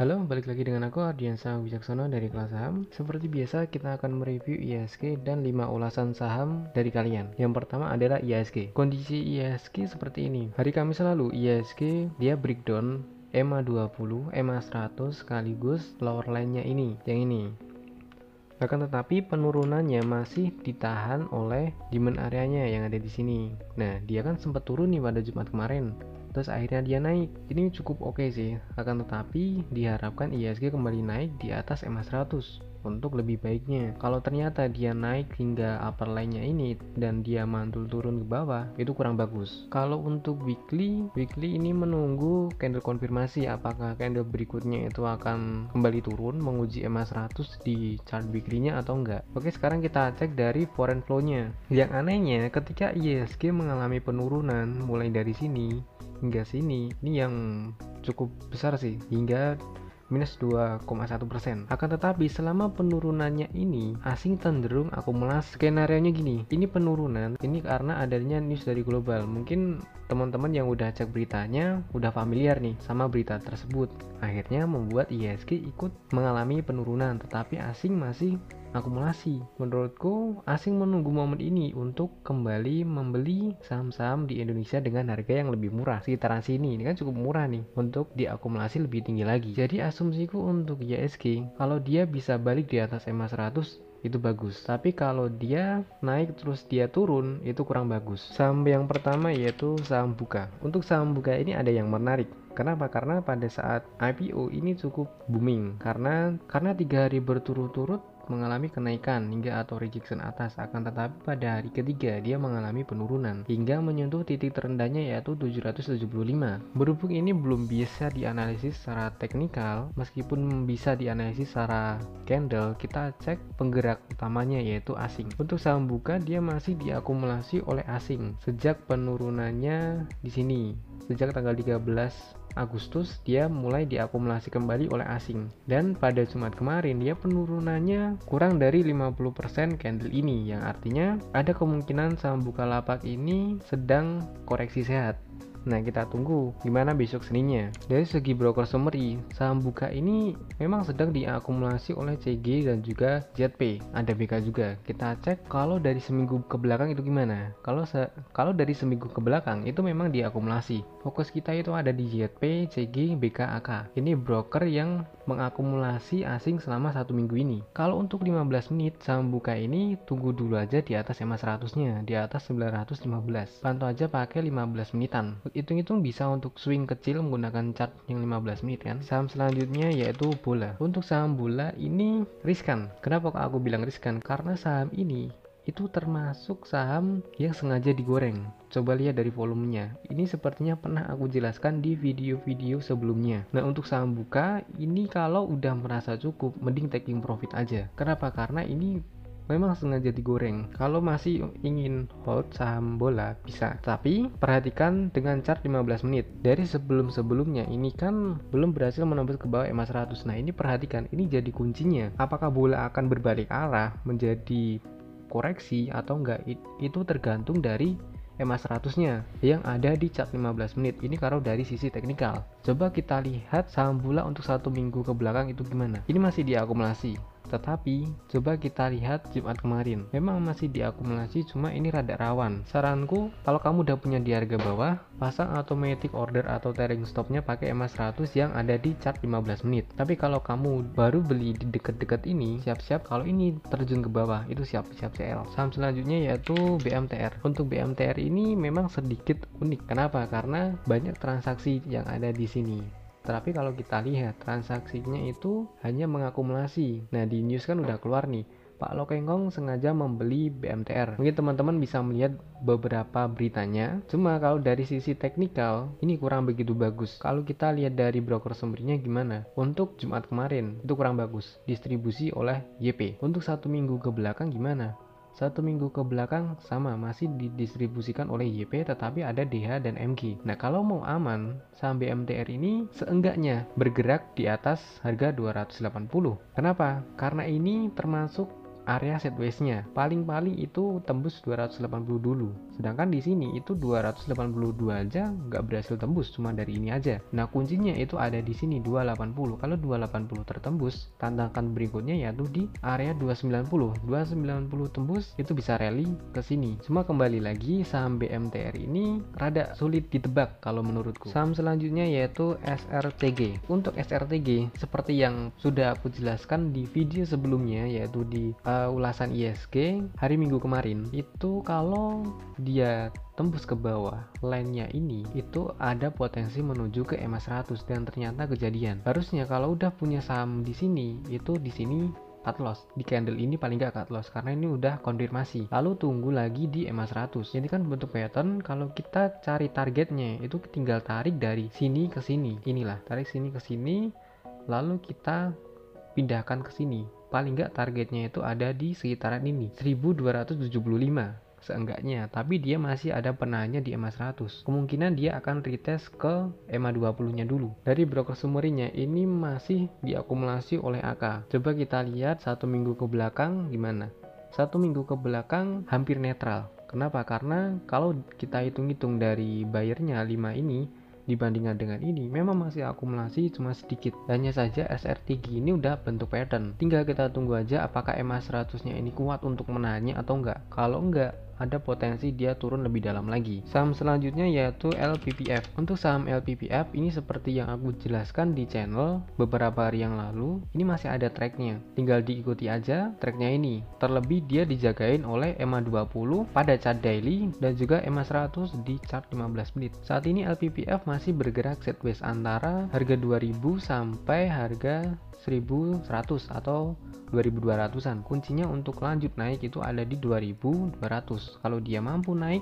Halo, balik lagi dengan aku Ardiansa Wijaksono dari kelas saham. Seperti biasa, kita akan mereview IHSG dan 5 ulasan saham dari kalian. Yang pertama adalah IHSG. Kondisi IHSG seperti ini. Hari Kamis lalu, IHSG dia breakdown EMA 20, EMA 100 sekaligus lower line-nya ini, yang ini. Akan tetapi penurunannya masih ditahan oleh demand areanya yang ada di sini. Nah, dia kan sempat turun nih pada Jumat kemarin. Terus akhirnya dia naik. Ini cukup oke sih. Akan tetapi diharapkan IHSG kembali naik di atas EMA 100 untuk lebih baiknya. Kalau ternyata dia naik hingga upper line-nya ini dan dia mantul turun ke bawah, itu kurang bagus. Kalau untuk weekly ini menunggu candle konfirmasi apakah candle berikutnya itu akan kembali turun menguji EMA 100 di chart weekly-nya atau enggak. Oke, sekarang kita cek dari foreign flow-nya. Yang anehnya ketika IHSG mengalami penurunan mulai dari sini hingga sini, ini yang cukup besar sih, hingga minus 2,1%. Akan tetapi selama penurunannya ini asing cenderung akumulasi. Skenario-nya gini, ini penurunan ini karena adanya news dari global. Mungkin teman-teman yang udah cek beritanya udah familiar nih sama berita tersebut, akhirnya membuat IHSG ikut mengalami penurunan, tetapi asing masih akumulasi. Menurutku asing menunggu momen ini untuk kembali membeli saham-saham di Indonesia dengan harga yang lebih murah, sekitaran sini. Ini kan cukup murah nih untuk diakumulasi lebih tinggi lagi. Jadi asumsiku untuk IHSG kalau dia bisa balik di atas EMA 100 itu bagus, tapi kalau dia naik terus dia turun itu kurang bagus. Saham yang pertama yaitu saham Buka. Untuk saham Buka ini ada yang menarik. Kenapa? Karena pada saat IPO ini cukup booming karena 3 hari berturut-turut mengalami kenaikan hingga atau rejection atas, akan tetapi pada hari ketiga dia mengalami penurunan hingga menyentuh titik terendahnya yaitu 775. Berhubung ini belum bisa dianalisis secara teknikal, meskipun bisa dianalisis secara candle, kita cek penggerak utamanya yaitu asing. Untuk saham Buka dia masih diakumulasi oleh asing sejak penurunannya di sini. Sejak tanggal 13 Agustus dia mulai diakumulasi kembali oleh asing, dan pada Jumat kemarin dia penurunannya kurang dari 50% candle ini, yang artinya ada kemungkinan saham Bukalapak ini sedang koreksi sehat. Nah, kita tunggu gimana besok Seninnya. Dari segi broker summary, saham Buka ini memang sedang diakumulasi oleh CG dan juga ZP. Ada BK juga. Kita cek kalau dari seminggu ke belakang itu gimana. Kalau dari seminggu ke belakang itu memang diakumulasi. Fokus kita itu ada di ZP, CG, BK, AK. Ini broker yang mengakumulasi asing selama 1 minggu ini. Kalau untuk 15 menit saham Buka ini tunggu dulu aja di atas EMA 100-nya, di atas 915. Pantau aja pakai 15 menitan. Hitung-hitung bisa untuk swing kecil menggunakan chart yang 15 menit kan. Saham selanjutnya yaitu Bola. Untuk saham Bola ini riskan. Kenapa aku bilang riskan? Karena saham ini itu termasuk saham yang sengaja digoreng. Coba lihat dari volumenya. Ini sepertinya pernah aku jelaskan di video-video sebelumnya. Nah, untuk saham Buka ini kalau udah merasa cukup, mending taking profit aja. Kenapa? Karena ini memang sengaja digoreng. Kalau masih ingin hold saham Bola bisa, tapi perhatikan dengan chart 15 menit. Dari sebelum-sebelumnya ini kan belum berhasil menembus ke bawah EMA 100. Nah, ini perhatikan, ini jadi kuncinya. Apakah Bola akan berbalik arah menjadi koreksi atau enggak? Itu tergantung dari EMA 100-nya yang ada di chart 15 menit. Ini kalau dari sisi teknikal. Coba kita lihat saham Bola untuk 1 minggu ke belakang itu gimana. Ini masih diakumulasi. Tetapi coba kita lihat Jumat kemarin, memang masih diakumulasi, cuma ini rada rawan. Saranku, kalau kamu udah punya di harga bawah, pasang automatic order atau trailing stopnya pakai EMA 100 yang ada di chart 15 menit. Tapi kalau kamu baru beli di deket-deket ini, siap-siap kalau ini terjun ke bawah, itu siap-siap CL. Saham selanjutnya yaitu BMTR. Untuk BMTR ini memang sedikit unik. Kenapa? Karena banyak transaksi yang ada di sini. Tapi kalau kita lihat transaksinya itu hanya mengakumulasi. Nah, di news kan udah keluar nih, Pak Lokengkong sengaja membeli BMTR. Mungkin teman-teman bisa melihat beberapa beritanya. Cuma kalau dari sisi teknikal ini kurang begitu bagus. Kalau kita lihat dari broker summary-nya gimana? Untuk Jumat kemarin itu kurang bagus, distribusi oleh YP. Untuk 1 minggu ke belakang gimana? 1 minggu ke belakang sama, masih didistribusikan oleh YP, tetapi ada DH dan MG. Nah, kalau mau aman, saham BMTR ini seenggaknya bergerak di atas harga 280. Kenapa? Karena ini termasuk area sideways-nya. Paling-paling itu tembus 280 dulu. Sedangkan di sini itu 282 aja nggak berhasil tembus, cuma dari ini aja. Nah, kuncinya itu ada di sini 280. Kalau 280 tertembus, tantangan berikutnya yaitu di area 290. 290 tembus itu bisa rally ke sini. Cuma kembali lagi saham BMTR ini rada sulit ditebak kalau menurutku. Saham selanjutnya yaitu SRTG. Untuk SRTG seperti yang sudah aku jelaskan di video sebelumnya, yaitu di ulasan ISG hari Minggu kemarin, itu kalau dia tembus ke bawah line-nya ini itu ada potensi menuju ke EMA 100 dan ternyata kejadian. Harusnya kalau udah punya saham di sini itu di sini cut loss, di candle ini paling nggak cut loss karena ini udah konfirmasi, lalu tunggu lagi di EMA 100. Jadi kan bentuk pattern, kalau kita cari targetnya itu tinggal tarik dari sini ke sini, inilah tarik sini ke sini lalu kita pindahkan ke sini. Paling nggak targetnya itu ada di sekitaran ini 1275 seenggaknya, tapi dia masih ada penanya di EMA 100. Kemungkinan dia akan retest ke EMA 20 nya dulu. Dari broker summary-nya ini masih diakumulasi oleh AK. Coba kita lihat satu minggu ke belakang gimana. Satu minggu ke belakang hampir netral. Kenapa? Karena kalau kita hitung-hitung dari bayarnya 5 ini dibandingkan dengan ini memang masih akumulasi cuma sedikit. Hanya saja SRTG ini udah bentuk pattern, tinggal kita tunggu aja apakah EMA 100 nya ini kuat untuk menahannya atau enggak. Kalau enggak, ada potensi dia turun lebih dalam lagi. Saham selanjutnya yaitu LPPF. Untuk saham LPPF ini seperti yang aku jelaskan di channel beberapa hari yang lalu, ini masih ada tracknya, tinggal diikuti aja tracknya ini. Terlebih dia dijagain oleh EMA 20 pada chart daily dan juga EMA 100 di chart 15 menit. Saat ini LPPF masih bergerak sideways antara harga 2000 sampai harga 1100 atau 2200-an. Kuncinya untuk lanjut naik itu ada di 2200. Kalau dia mampu naik,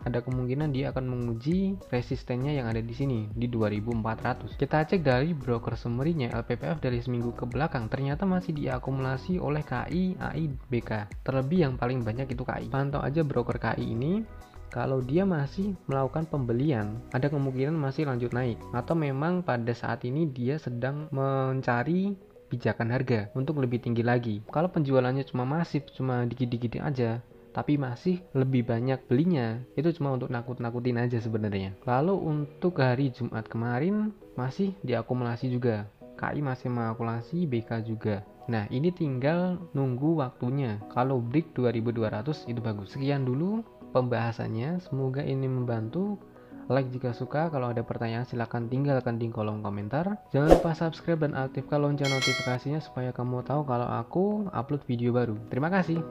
ada kemungkinan dia akan menguji resistennya yang ada di sini di 2400. Kita cek dari broker summary-nya LPPF dari seminggu ke belakang, ternyata masih diakumulasi oleh KI, AI, BK. Terlebih yang paling banyak itu KI. Pantau aja broker KI ini. Kalau dia masih melakukan pembelian, ada kemungkinan masih lanjut naik, atau memang pada saat ini dia sedang mencari pijakan harga untuk lebih tinggi lagi. Kalau penjualannya cuma masif, cuma dikit-dikit aja, tapi masih lebih banyak belinya, itu cuma untuk nakut-nakutin aja sebenarnya. Lalu untuk hari Jumat kemarin masih diakumulasi juga, KI masih mengakumulasi, BK juga. Nah, ini tinggal nunggu waktunya. Kalau break 2200 itu bagus. Sekian dulu pembahasannya, semoga ini membantu. Like jika suka, kalau ada pertanyaan silahkan tinggalkan di kolom komentar. Jangan lupa subscribe dan aktifkan lonceng notifikasinya supaya kamu tahu kalau aku upload video baru. Terima kasih.